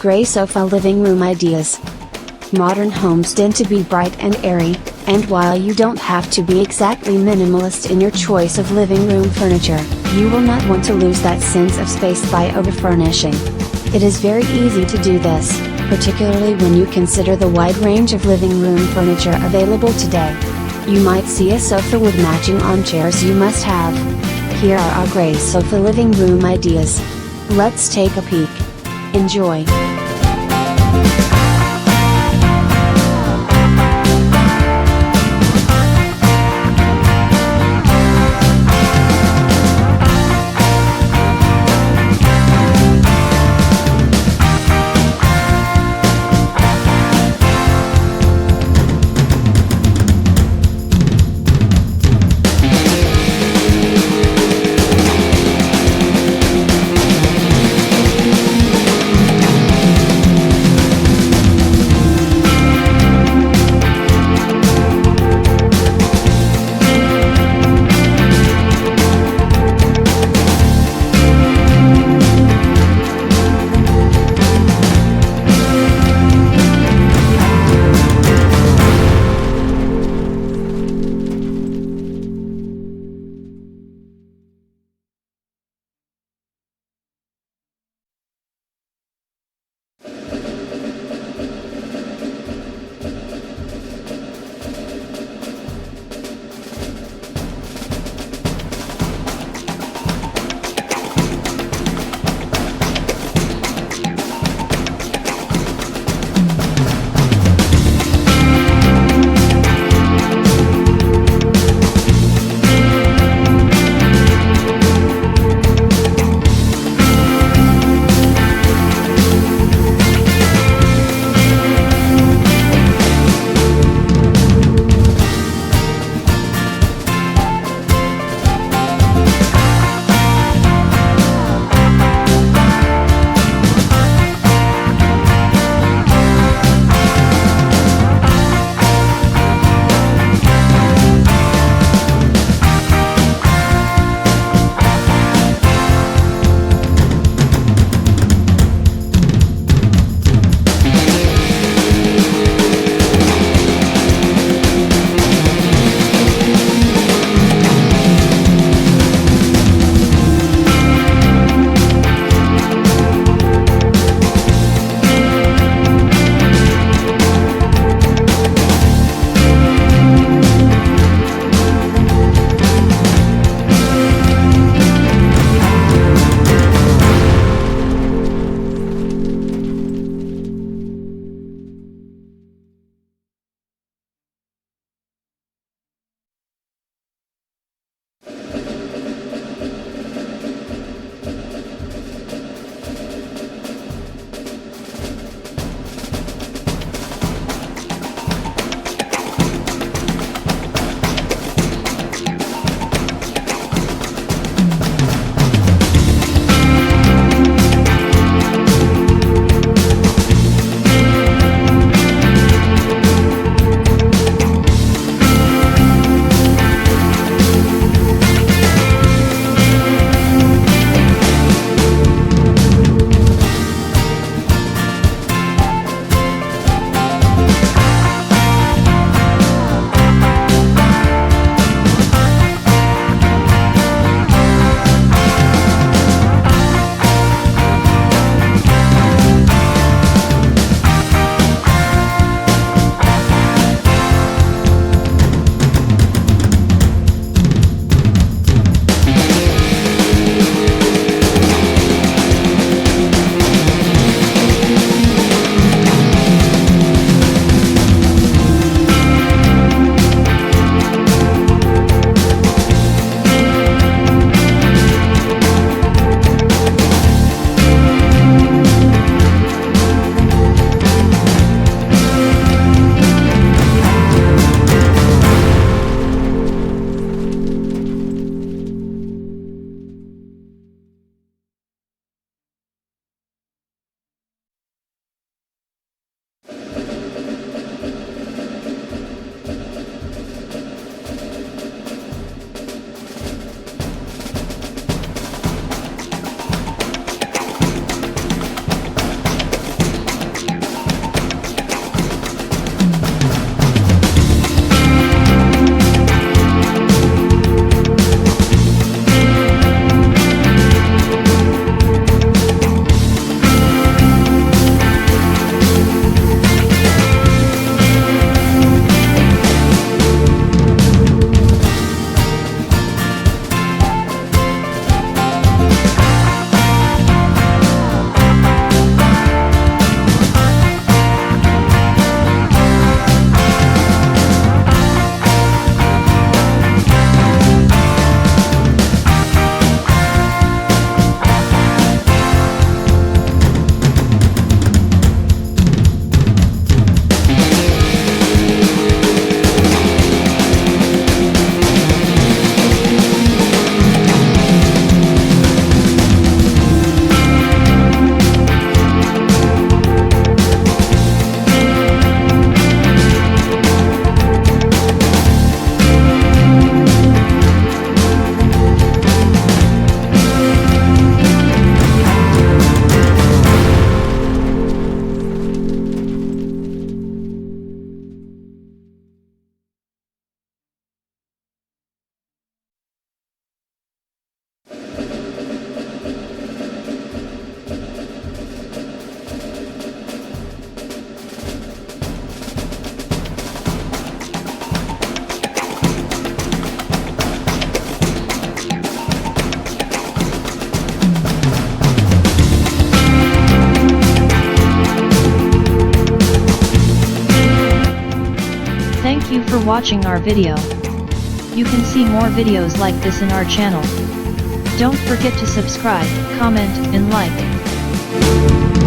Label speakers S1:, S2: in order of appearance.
S1: gray sofa living room ideas. Modern homes tend to be bright and airy, and while you don't have to be exactly minimalist in your choice of living room furniture, you will not want to lose that sense of space by over-furnishing. It is very easy to do this, particularly when you consider the wide range of living room furniture available today. You might see a sofa with matching armchairs you must have. Here are our gray sofa living room ideas. Let's take a peek. Enjoy!
S2: you for watching our video. You can see more videos like this in our channel. Don't forget to subscribe, comment, and like.